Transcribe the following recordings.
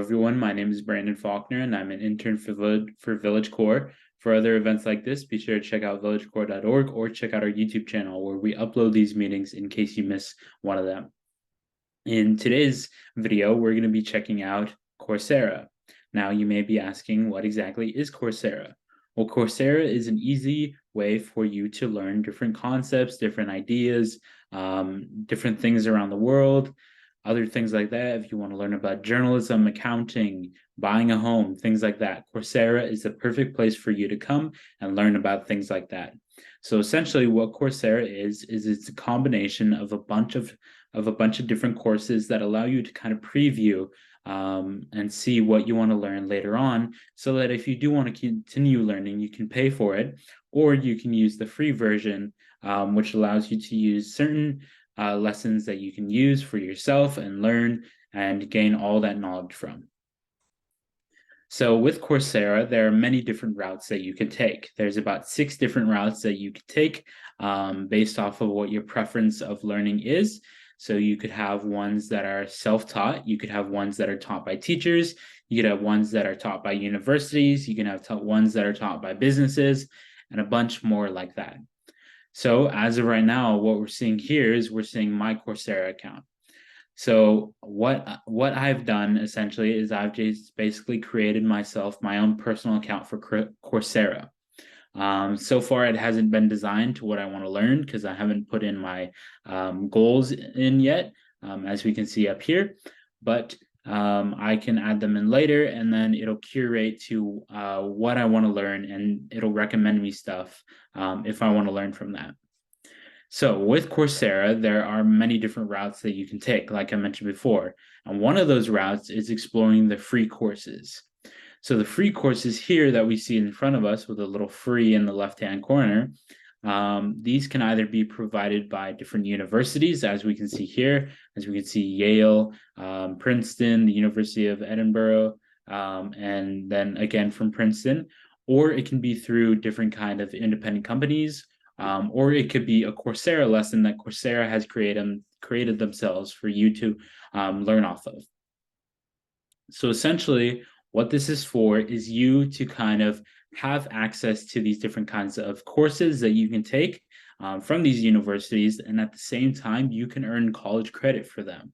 everyone. My name is Brandon Faulkner, and I'm an intern for Village Core. For other events like this, be sure to check out villagecore.org or check out our YouTube channel where we upload these meetings in case you miss one of them. In today's video, we're going to be checking out Coursera. Now, you may be asking, what exactly is Coursera? Well, Coursera is an easy way for you to learn different concepts, different ideas, different things around the world, other things like that. If you want to learn about journalism, accounting, buying a home, things like that, Coursera is the perfect place for you to come and learn about things like that. So essentially what Coursera is it's a combination of a bunch of different courses that allow you to kind of preview and see what you want to learn later on, so that if you do want to continue learning, you can pay for it, or you can use the free version, which allows you to use certain lessons that you can use for yourself and learn and gain all that knowledge from. So with Coursera, there are many different routes that you can take. There's about 6 different routes that you could take based off of what your preference of learning is. So you could have ones that are self-taught. You could have ones that are taught by teachers. You could have ones that are taught by universities. You can have ones that are taught by businesses, and a bunch more like that. So as of right now, what we're seeing here is we're seeing my Coursera account. So what I've done essentially is I've just basically created myself my own personal account for Coursera. So far, it hasn't been designed to what I want to learn because I haven't put in my goals in yet, as we can see up here. But I can add them in later, and then it'll curate to what I want to learn, and it'll recommend me stuff if I want to learn from that. So with Coursera, there are many different routes that you can take, like I mentioned before. And one of those routes is exploring the free courses. So the free courses here that we see in front of us with a little free in the left-hand corner, these can either be provided by different universities, as we can see here, as we can see Yale, Princeton, the University of Edinburgh, and then again from Princeton, or it can be through different kind of independent companies, or it could be a Coursera lesson that Coursera has created themselves for you to learn off of. So essentially, what this is for is you to kind of have access to these different kinds of courses that you can take from these universities, and at the same time, you can earn college credit for them.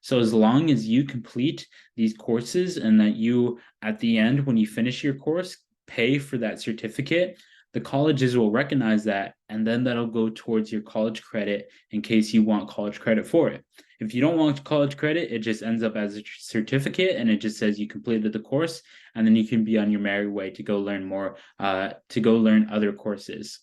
So as long as you complete these courses and that you, at the end, when you finish your course, pay for that certificate, the colleges will recognize that, and then that'll go towards your college credit in case you want college credit for it. If you don't want college credit, it just ends up as a certificate, and it just says you completed the course, and then you can be on your merry way to go learn more, to go learn other courses.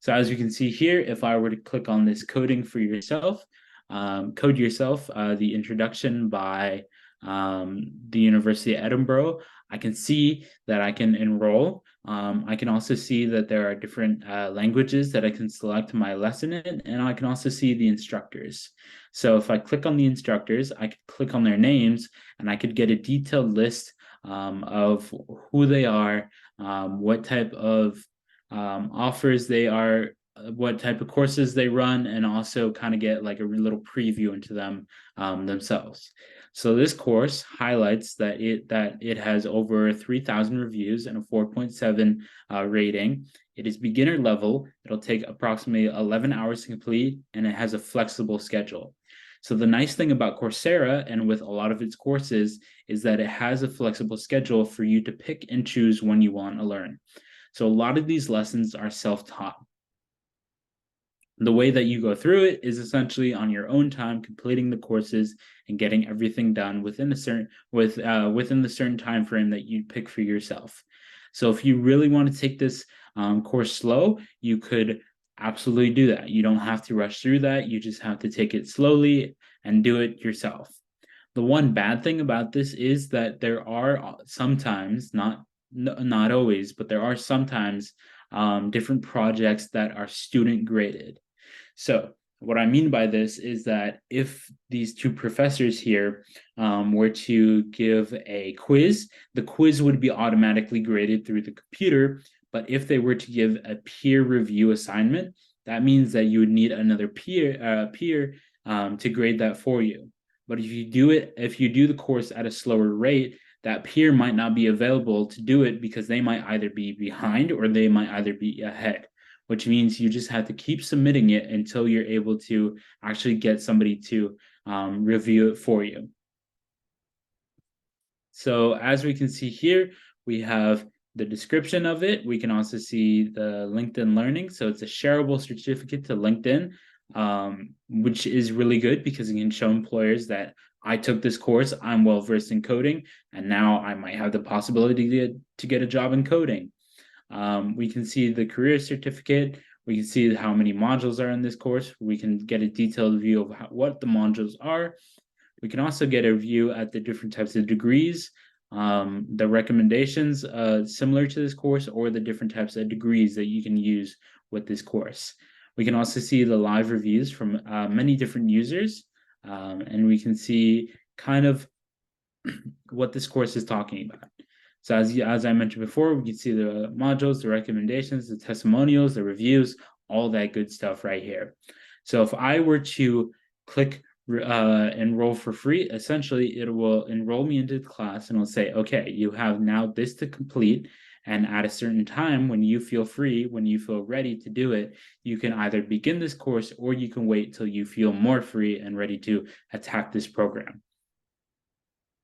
So as you can see here, if I were to click on this coding for yourself, code yourself, the introduction by the University of Edinburgh, I can see that I can enroll. I can also see that there are different languages that I can select my lesson in, and I can also see the instructors. So if I click on the instructors, I could click on their names, and I could get a detailed list of who they are, what type of offers they are, what type of courses they run, and also kind of get like a little preview into them themselves. So this course highlights that it has over 3,000 reviews and a 4.7 rating. It is beginner level. It'll take approximately 11 hours to complete, and it has a flexible schedule. So the nice thing about Coursera and with a lot of its courses is that it has a flexible schedule for you to pick and choose when you want to learn. So a lot of these lessons are self-taught. The way that you go through it is essentially on your own time, completing the courses and getting everything done within the certain time frame that you pick for yourself. So if you really want to take this course slow, you could absolutely do that. You don't have to rush through that. You just have to take it slowly and do it yourself. The one bad thing about this is that there are sometimes, not always, but there are sometimes different projects that are student graded. So what I mean by this is that if these 2 professors here were to give a quiz, the quiz would be automatically graded through the computer. But if they were to give a peer review assignment, that means that you would need another peer to grade that for you. But if you do the course at a slower rate, that peer might not be available to do it because they might either be behind or they might either be ahead, which means you just have to keep submitting it until you're able to actually get somebody to review it for you. So as we can see here, we have the description of it. We can also see the LinkedIn Learning. So it's a shareable certificate to LinkedIn, which is really good because it can show employers that I took this course, I'm well versed in coding, and now I might have the possibility to get a job in coding. We can see the career certificate. We can see how many modules are in this course. We can get a detailed view of what the modules are. We can also get a view at the different types of degrees, the recommendations similar to this course, or the different types of degrees that you can use with this course. We can also see the live reviews from many different users, and we can see kind of what this course is talking about. So as I mentioned before, we can see the modules, the recommendations, the testimonials, the reviews, all that good stuff right here. So if I were to click enroll for free, essentially it will enroll me into the class and it'll say, okay, you have now this to complete. And at a certain time, when you feel free, when you feel ready to do it, you can either begin this course or you can wait till you feel more free and ready to attack this program.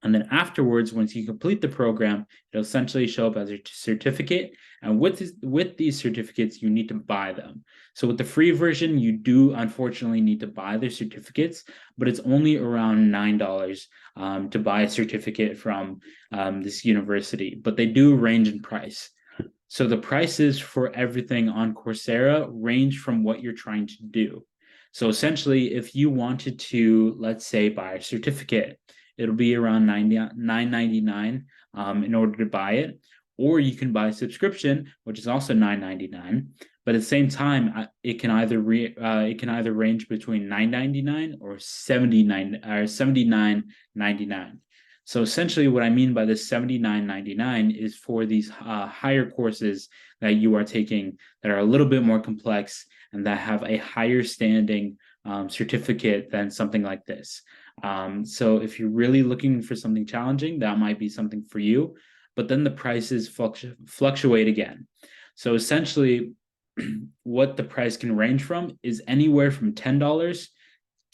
And then afterwards, once you complete the program, it'll essentially show up as a certificate. And with these certificates, you need to buy them. So with the free version, you do unfortunately need to buy the certificates, but it's only around $9 to buy a certificate from this university. But they do range in price. So the prices for everything on Coursera range from what you're trying to do. So essentially, if you wanted to, let's say, buy a certificate, it'll be around $9.99 in order to buy it. Or you can buy a subscription, which is also $9.99. But at the same time, it can either range between $9.99 or $79.99. So essentially, what I mean by this $79.99 is for these higher courses that you are taking that are a little bit more complex and that have a higher standing certificate than something like this. So if you're really looking for something challenging, that might be something for you. But then the prices fluctuate again. So essentially, what the price can range from is anywhere from $10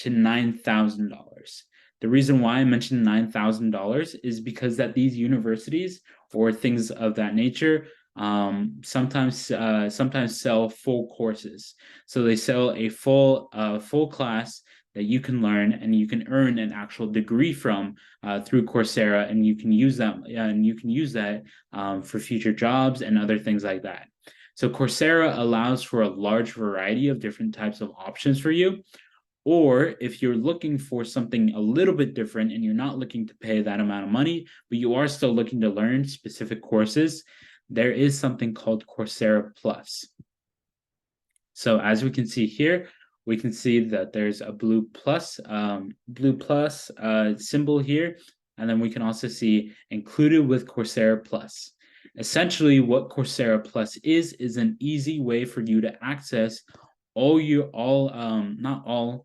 to $9,000. The reason why I mentioned $9,000 is because at these universities or things of that nature, sometimes sell full courses. So they sell a full class that you can learn and you can earn an actual degree from through Coursera, and you can use that for future jobs and other things like that. So Coursera allows for a large variety of different types of options for you. Or if you're looking for something a little bit different and you're not looking to pay that amount of money, but you are still looking to learn specific courses, there is something called Coursera Plus. So as we can see here, we can see that there's a blue plus symbol here. And then we can also see included with Coursera Plus. Essentially, what Coursera Plus is an easy way for you to access not all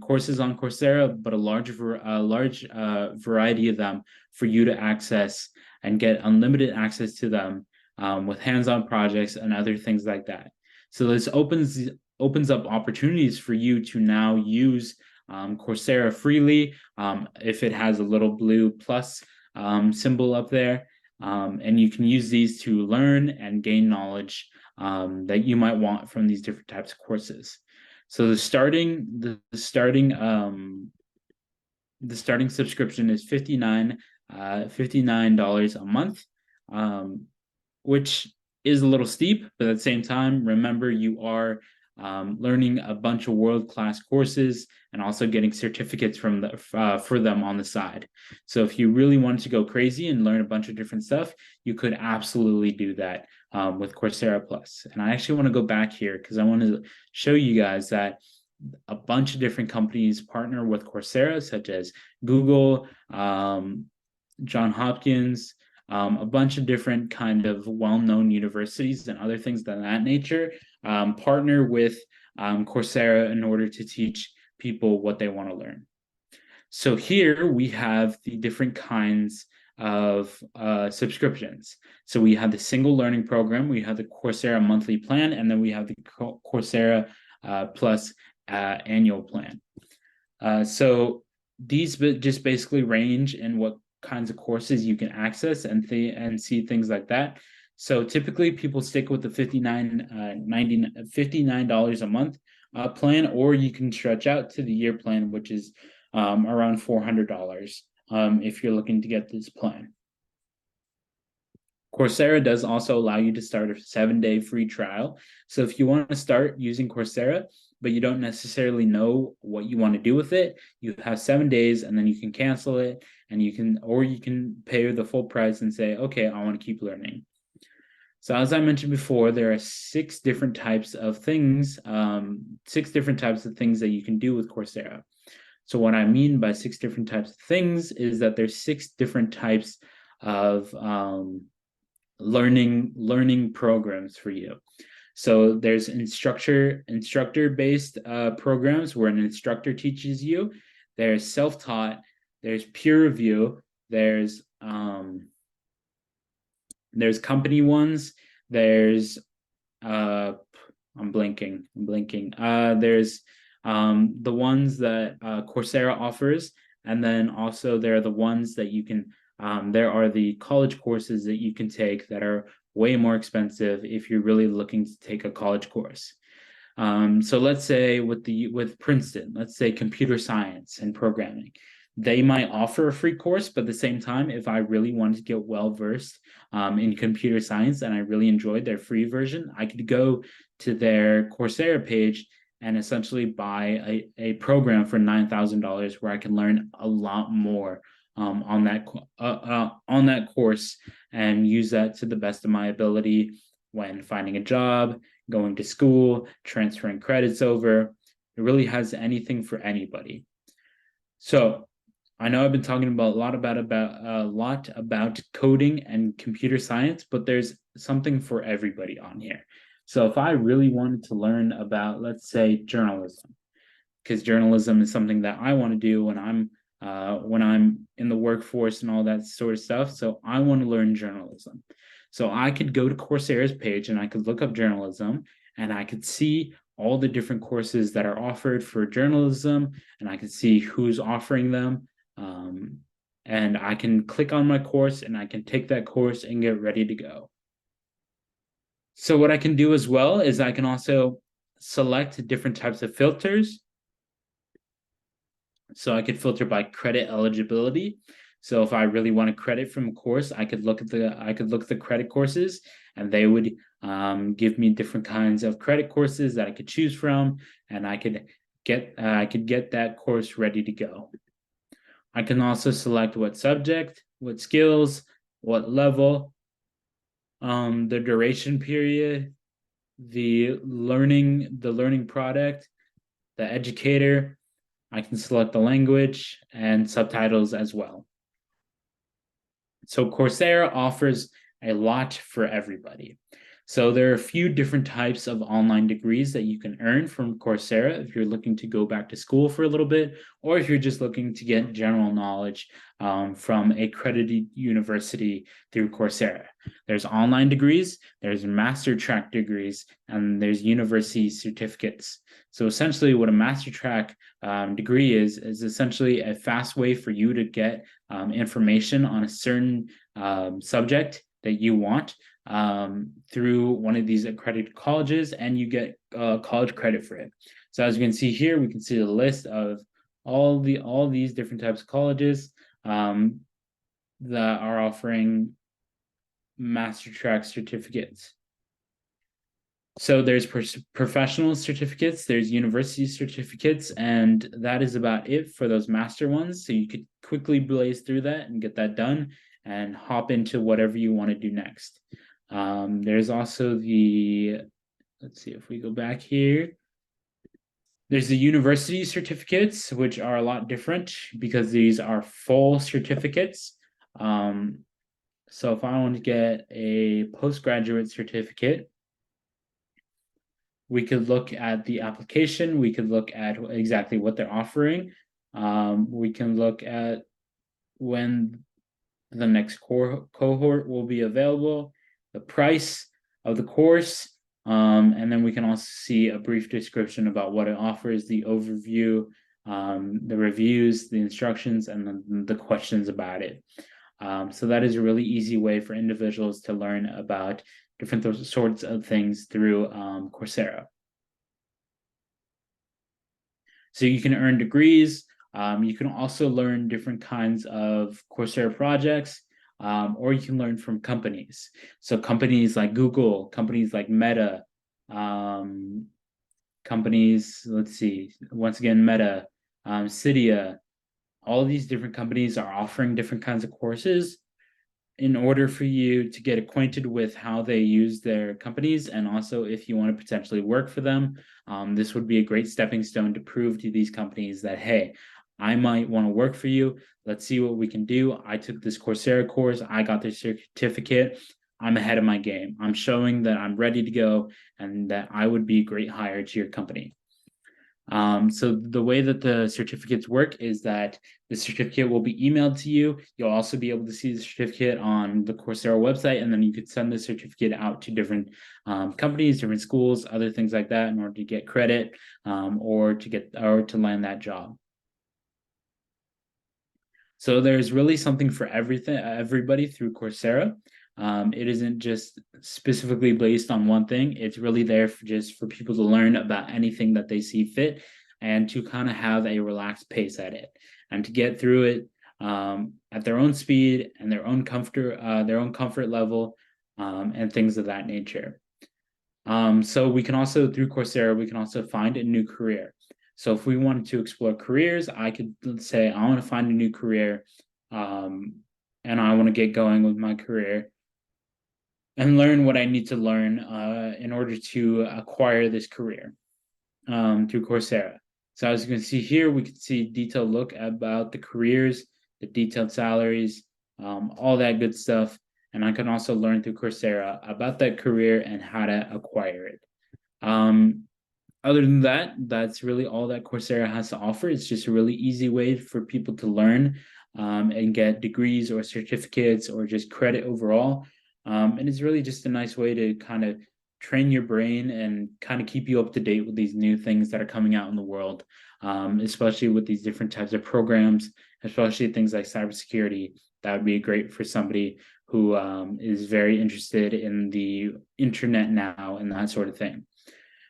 courses on Coursera, but a large variety of them for you to access and get unlimited access to them with hands-on projects and other things like that. So this opens up opportunities for you to now use Coursera freely if it has a little blue plus symbol up there. And you can use these to learn and gain knowledge that you might want from these different types of courses. So the starting subscription is $59 a month, which is a little steep, but at the same time, remember you are learning a bunch of world-class courses and also getting certificates for them on the side. So if you really wanted to go crazy and learn a bunch of different stuff, you could absolutely do that with Coursera Plus. And I actually want to go back here because I want to show you guys that a bunch of different companies partner with Coursera, such as Google, John Hopkins, a bunch of different kind of well-known universities and other things of that nature partner with Coursera in order to teach people what they want to learn. So here we have the different kinds of subscriptions. So we have the single learning program, we have the Coursera monthly plan, and then we have the Coursera plus annual plan. So these just basically range in what kinds of courses you can access and see things like that. So typically people stick with the $59 a month plan, or you can stretch out to the year plan, which is around $400 if you're looking to get this plan. Coursera does also allow you to start a 7-day free trial. So if you want to start using Coursera, but you don't necessarily know what you want to do with it, you have 7 days and then you can cancel it, and you can pay the full price and say, okay, I want to keep learning. So as I mentioned before, there are 6 different types of things, 6 different types of things that you can do with Coursera. So what I mean by 6 different types of things is that there's 6 different types of learning programs for you. So there's instructor-based programs where an instructor teaches you. There's self-taught, there's peer review, there's company ones, there's I'm blinking. There's the ones that Coursera offers, and then also there are the ones that you can there are the college courses that you can take that are way more expensive if you're really looking to take a college course. So let's say with Princeton, let's say computer science and programming, they might offer a free course, but at the same time, if I really wanted to get well versed in computer science and I really enjoyed their free version, I could go to their Coursera page and essentially buy a program for $9,000 where I can learn a lot more on that course and use that to the best of my ability when finding a job, going to school, transferring credits over. It really has anything for anybody. So I know I've been talking a lot about coding and computer science, but there's something for everybody on here. So if I really wanted to learn about, let's say, journalism, because journalism is something that I want to do when I'm in the workforce and all that sort of stuff. So I want to learn journalism. So I could go to Coursera's page and I could look up journalism, and I could see all the different courses that are offered for journalism, and I can see who's offering them. And I can click on my course and I can take that course and get ready to go. So what I can do as well is I can also select different types of filters. So I could filter by credit eligibility. So if I really want a credit from a course, I could look at the credit courses, and they would give me different kinds of credit courses that I could choose from, and I could get that course ready to go. I can also select what subject, what skills, what level, the duration period, the learning product, the educator. I can select the language and subtitles as well. So Coursera offers a lot for everybody. So there are a few different types of online degrees that you can earn from Coursera if you're looking to go back to school for a little bit, or if you're just looking to get general knowledge from a accredited university through Coursera. There's online degrees, there's master track degrees, and there's university certificates. So essentially what a master track degree is essentially a fast way for you to get information on a certain subject that you want through one of these accredited colleges, and you get college credit for it. So as you can see here, we can see the list of all these different types of colleges that are offering master track certificates. So there's professional certificates, there's university certificates, and that is about it for those master ones. So you could quickly blaze through that and get that done and hop into whatever you want to do next. There's also let's see if we go back here. There's the university certificates, which are a lot different because these are full certificates. So if I want to get a postgraduate certificate, we could look at the application. We could look at exactly what they're offering. We can look at when the next cohort will be available, the price of the course, and then we can also see a brief description about what it offers, the overview, the reviews, the instructions, and then the questions about it. So that is a really easy way for individuals to learn about different sorts of things through Coursera. So you can earn degrees. You can also learn different kinds of Coursera projects, or you can learn from companies. So companies like Google, companies like Meta, companies, let's see, once again, Meta, Cydia, all of these different companies are offering different kinds of courses in order for you to get acquainted with how they use their companies. And also, if you want to potentially work for them, this would be a great stepping stone to prove to these companies that, hey, I might want to work for you. Let's see what we can do. I took this Coursera course. I got this certificate. I'm ahead of my game. I'm showing that I'm ready to go and that I would be a great hire to your company. So the way that the certificates work is that the certificate will be emailed to you. You'll also be able to see the certificate on the Coursera website, and then you could send the certificate out to different companies, different schools, other things like that in order to get credit or to land that job. So there's really something for everybody through Coursera. It isn't just specifically based on one thing. It's really there just for people to learn about anything that they see fit and to kind of have a relaxed pace at it and to get through it at their own speed and their own comfort level, and things of that nature. So we can also, through Coursera, we can also find a new career. So if we wanted to explore careers, I could say, I want to find a new career, and I want to get going with my career and learn what I need to learn in order to acquire this career through Coursera. So as you can see here, we can see a detailed look about the careers, the detailed salaries, all that good stuff. And I can also learn through Coursera about that career and how to acquire it. Other than that, that's really all that Coursera has to offer. It's just a really easy way for people to learn and get degrees or certificates or just credit overall. And it's really just a nice way to kind of train your brain and kind of keep you up to date with these new things that are coming out in the world, especially with these different types of programs, especially things like cybersecurity. That would be great for somebody who is very interested in the internet now and that sort of thing.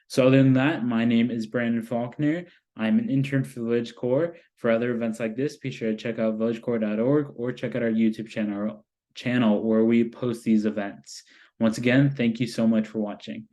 So other than that, my name is Brandon Faulkner. I'm an intern for Village Core. For other events like this, be sure to check out villagecore.org or check out our YouTube channel where we post these events. Once again, thank you so much for watching.